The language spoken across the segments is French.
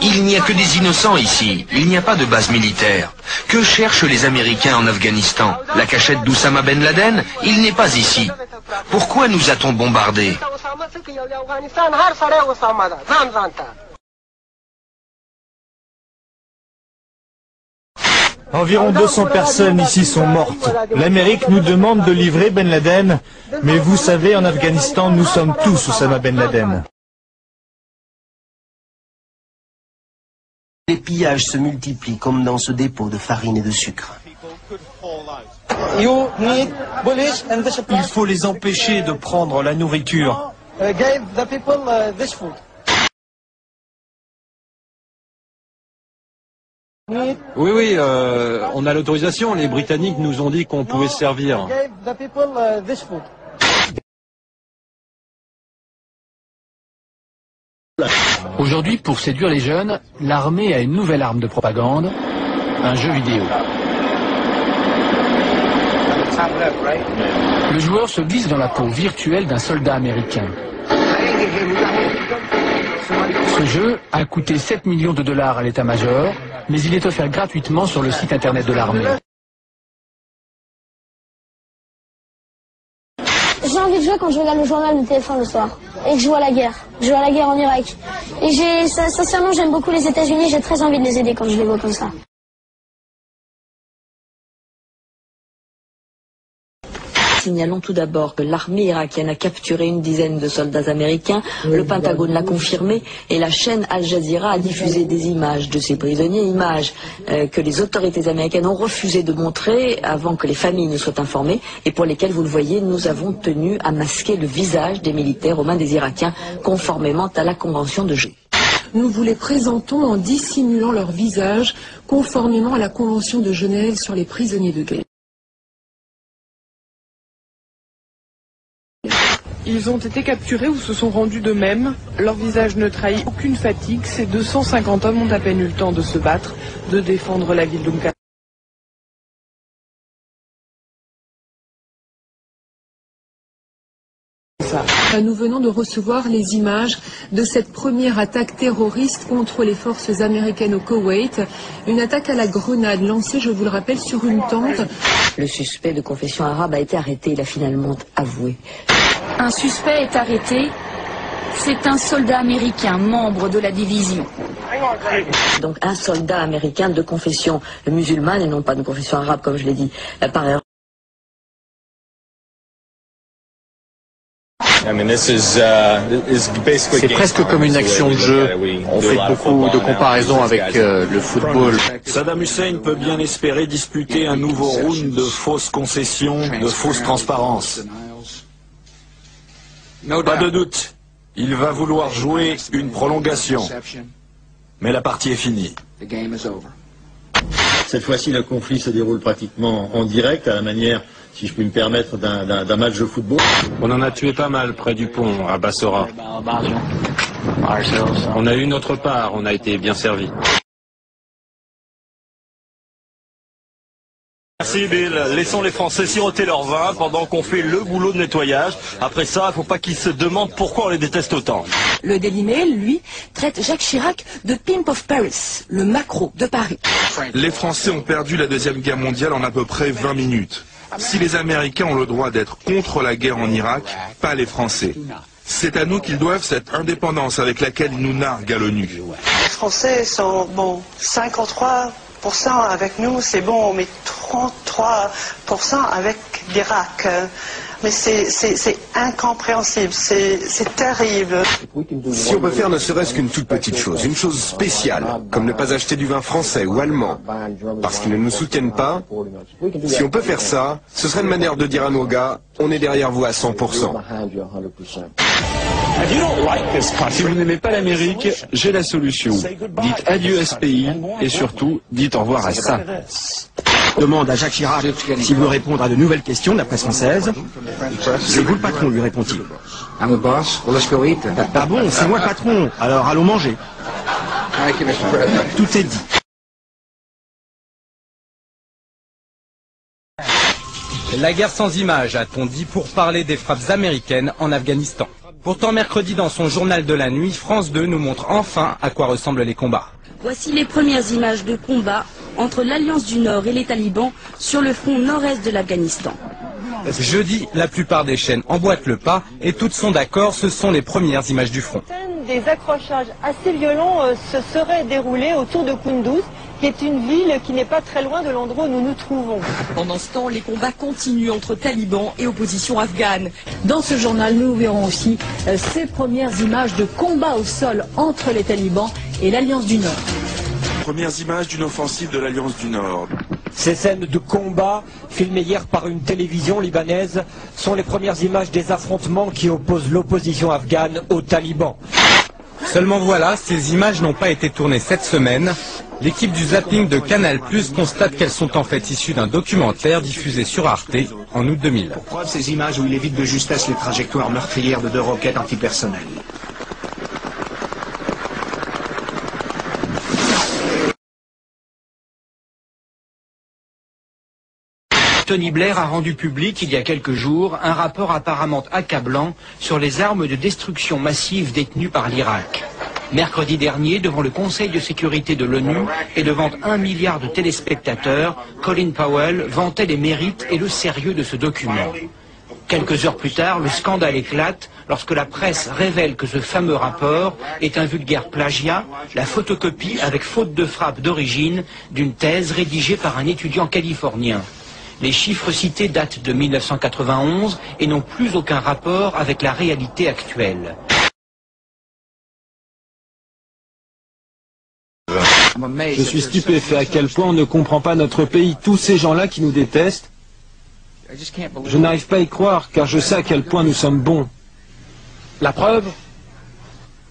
Il n'y a que des innocents ici, il n'y a pas de base militaire. Que cherchent les Américains en Afghanistan? La cachette d'Oussama Ben Laden? Il n'est pas ici. Pourquoi nous a-t-on bombardés? Environ 200 personnes ici sont mortes. L'Amérique nous demande de livrer Ben Laden, mais vous savez, en Afghanistan, nous sommes tous Oussama Ben Laden. Les pillages se multiplient comme dans ce dépôt de farine et de sucre. Il faut les empêcher de prendre la nourriture. Oui, on a l'autorisation. Les Britanniques nous ont dit qu'on pouvait se servir. Aujourd'hui, pour séduire les jeunes, l'armée a une nouvelle arme de propagande, un jeu vidéo. Le joueur se glisse dans la peau virtuelle d'un soldat américain. Ce jeu a coûté 7 millions de dollars à l'état-major, mais il est offert gratuitement sur le site internet de l'armée. J'ai envie de jouer quand je regarde le journal de téléphone le soir et que je joue à la guerre. Je joue à la guerre en Irak. Et sincèrement, j'aime beaucoup les États-Unis, j'ai très envie de les aider quand je les vois comme ça. Signalons tout d'abord que l'armée irakienne a capturé une dizaine de soldats américains, le Pentagone l'a confirmé et la chaîne Al Jazeera a diffusé des images de ces prisonniers, images que les autorités américaines ont refusé de montrer avant que les familles ne soient informées et pour lesquelles, vous le voyez, nous avons tenu à masquer le visage des militaires aux mains des Irakiens conformément à la Convention de Genève. Nous vous les présentons en dissimulant leur visage conformément à la Convention de Genève sur les prisonniers de guerre. Ils ont été capturés ou se sont rendus d'eux-mêmes. Leur visage ne trahit aucune fatigue. Ces 250 hommes ont à peine eu le temps de se battre, de défendre la ville d'Umka. Nous venons de recevoir les images de cette première attaque terroriste contre les forces américaines au Koweït. Une attaque à la grenade lancée, je vous le rappelle, sur une tente. Le suspect de confession arabe a été arrêté, il a finalement avoué. Un suspect est arrêté. C'est un soldat américain, membre de la division. Donc un soldat américain de confession musulmane et non pas de confession arabe, comme je l'ai dit par erreur. C'est presque comme une action de jeu. On fait beaucoup de comparaisons avec le football. Saddam Hussein peut bien espérer disputer un nouveau round de fausses concessions, de fausses transparences. Pas de doute, il va vouloir jouer une prolongation. Mais la partie est finie. Cette fois-ci, le conflit se déroule pratiquement en direct, à la manière, si je puis me permettre, d'un match de football. On en a tué pas mal près du pont, à Bassora. On a eu notre part, on a été bien servis. Merci Bill. Laissons les Français siroter leur vin pendant qu'on fait le boulot de nettoyage. Après ça, il ne faut pas qu'ils se demandent pourquoi on les déteste autant. Le Daily Mail, lui, traite Jacques Chirac de Pimp of Paris, le maquereau de Paris. Les Français ont perdu la Deuxième Guerre mondiale en à peu près 20 minutes. Si les Américains ont le droit d'être contre la guerre en Irak, pas les Français. C'est à nous qu'ils doivent cette indépendance avec laquelle ils nous narguent à l'ONU. Les Français sont, 53% avec nous, c'est bon, mais 33% avec l'Irak. Mais c'est incompréhensible, c'est terrible. Si on peut faire ne serait-ce qu'une toute petite chose, une chose spéciale, comme ne pas acheter du vin français ou allemand, parce qu'ils ne nous soutiennent pas, si on peut faire ça, ce serait une manière de dire à nos gars, on est derrière vous à 100%. Si vous n'aimez pas l'Amérique, j'ai la solution. Dites adieu à ce pays et surtout, dites au revoir à ça. Demande à Jacques Chirac s'il veut répondre à de nouvelles questions de la presse française. C'est vous le patron, lui répond-il. Ah bon, c'est moi le patron, alors allons manger. Tout est dit. La guerre sans images, a-t-on dit, pour parler des frappes américaines en Afghanistan. Pourtant, mercredi, dans son journal de la nuit, France 2 nous montre enfin à quoi ressemblent les combats. Voici les premières images de combat entre l'Alliance du Nord et les talibans sur le front nord-est de l'Afghanistan. Jeudi, la plupart des chaînes emboîtent le pas et toutes sont d'accord, ce sont les premières images du front. Des accrochages assez violents se seraient déroulés autour de Kunduz, qui est une ville qui n'est pas très loin de l'endroit où nous nous trouvons. Pendant ce temps, les combats continuent entre talibans et opposition afghane. Dans ce journal, nous verrons aussi ces premières images de combat au sol entre les talibans et l'Alliance du Nord. Premières images d'une offensive de l'Alliance du Nord. Ces scènes de combat, filmées hier par une télévision libanaise, sont les premières images des affrontements qui opposent l'opposition afghane aux talibans. Seulement voilà, ces images n'ont pas été tournées cette semaine. L'équipe du zapping de Canal+ constate qu'elles sont en fait issues d'un documentaire diffusé sur Arte en août 2000. Pour preuve, ces images où il évite de justesse les trajectoires meurtrières de 2 roquettes antipersonnelles. Tony Blair a rendu public il y a quelques jours un rapport apparemment accablant sur les armes de destruction massive détenues par l'Irak. Mercredi dernier, devant le Conseil de sécurité de l'ONU et devant 1 milliard de téléspectateurs, Colin Powell vantait les mérites et le sérieux de ce document. Quelques heures plus tard, le scandale éclate lorsque la presse révèle que ce fameux rapport est un vulgaire plagiat, la photocopie avec faute de frappe d'origine d'une thèse rédigée par un étudiant californien. Les chiffres cités datent de 1991 et n'ont plus aucun rapport avec la réalité actuelle. Je suis stupéfait à quel point on ne comprend pas notre pays. Tous ces gens-là qui nous détestent, je n'arrive pas à y croire car je sais à quel point nous sommes bons. La preuve,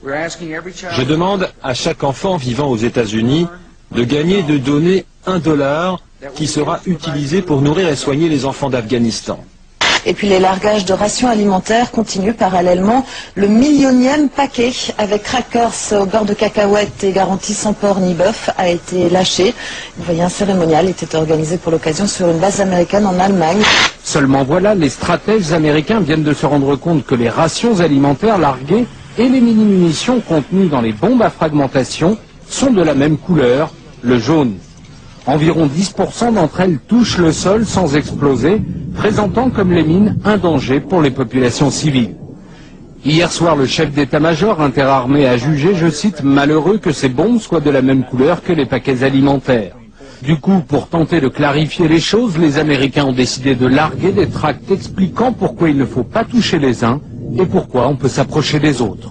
je demande à chaque enfant vivant aux États-Unis de gagner, de donner $1 qui sera utilisé pour nourrir et soigner les enfants d'Afghanistan. Et puis les largages de rations alimentaires continuent parallèlement. Le millionième paquet avec crackers au beurre de cacahuètes et garantie sans porc ni bœuf a été lâché. Vous voyez, un cérémonial était organisé pour l'occasion sur une base américaine en Allemagne. Seulement voilà, les stratèges américains viennent de se rendre compte que les rations alimentaires larguées et les mini-munitions contenues dans les bombes à fragmentation sont de la même couleur, le jaune. Environ 10% d'entre elles touchent le sol sans exploser, présentant comme les mines un danger pour les populations civiles. Hier soir, le chef d'état-major interarmé a jugé, je cite, « malheureux que ces bombes soient de la même couleur que les paquets alimentaires ». Du coup, pour tenter de clarifier les choses, les Américains ont décidé de larguer des tracts expliquant pourquoi il ne faut pas toucher les uns et pourquoi on peut s'approcher des autres.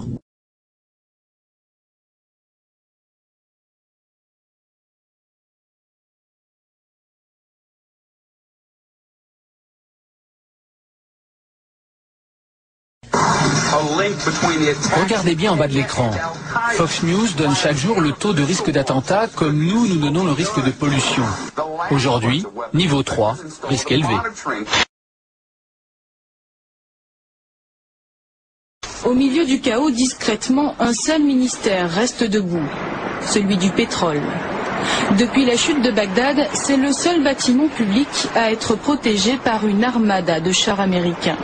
Regardez bien en bas de l'écran. Fox News donne chaque jour le taux de risque d'attentat comme nous donnons le risque de pollution. Aujourd'hui, niveau 3, risque élevé. Au milieu du chaos, discrètement, un seul ministère reste debout, celui du pétrole. Depuis la chute de Bagdad, c'est le seul bâtiment public à être protégé par une armada de chars américains.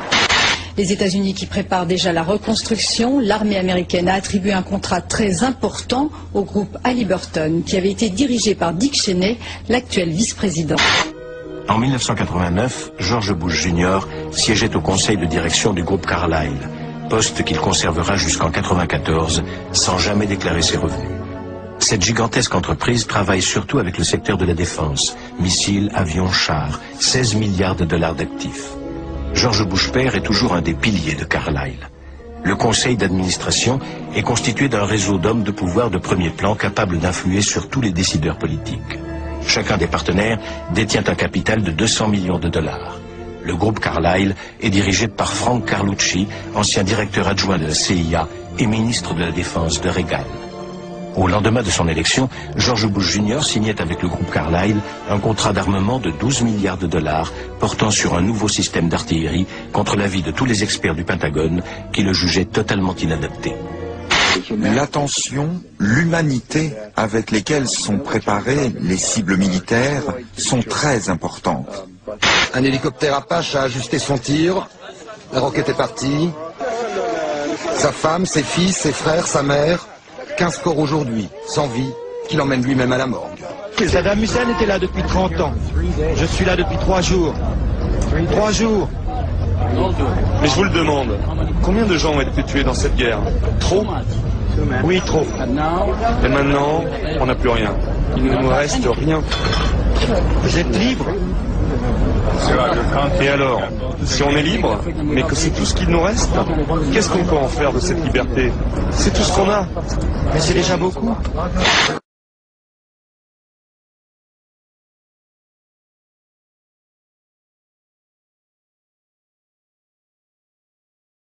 Les États-Unis qui préparent déjà la reconstruction, l'armée américaine a attribué un contrat très important au groupe Halliburton, qui avait été dirigé par Dick Cheney, l'actuel vice-président. En 1989, George Bush Jr. siégeait au conseil de direction du groupe Carlyle, poste qu'il conservera jusqu'en 1994 sans jamais déclarer ses revenus. Cette gigantesque entreprise travaille surtout avec le secteur de la défense, missiles, avions, chars, 16 milliards de dollars d'actifs. George Bush père est toujours un des piliers de Carlyle. Le conseil d'administration est constitué d'un réseau d'hommes de pouvoir de premier plan capables d'influer sur tous les décideurs politiques. Chacun des partenaires détient un capital de 200 millions de dollars. Le groupe Carlyle est dirigé par Frank Carlucci, ancien directeur adjoint de la CIA et ministre de la Défense de Reagan. Au lendemain de son élection, George Bush Jr. signait avec le groupe Carlyle un contrat d'armement de 12 milliards de dollars portant sur un nouveau système d'artillerie contre l'avis de tous les experts du Pentagone qui le jugeaient totalement inadapté. L'attention, l'humanité avec lesquelles sont préparées les cibles militaires sont très importantes. Un hélicoptère Apache a ajusté son tir, la roquette est partie. Sa femme, ses fils, ses frères, sa mère, 15 corps aujourd'hui, sans vie, qu'il emmène lui-même à la morgue. Saddam Hussein était là depuis 30 ans. Je suis là depuis 3 jours. 3 jours. Mais je vous le demande, combien de gens ont été tués dans cette guerre? Trop? Oui, trop. Et maintenant, on n'a plus rien. Il ne nous reste rien. Vous êtes libre? Et alors, si on est libre, mais que c'est tout ce qu'il nous reste, qu'est-ce qu'on peut en faire de cette liberté? C'est tout ce qu'on a. Mais c'est déjà beaucoup.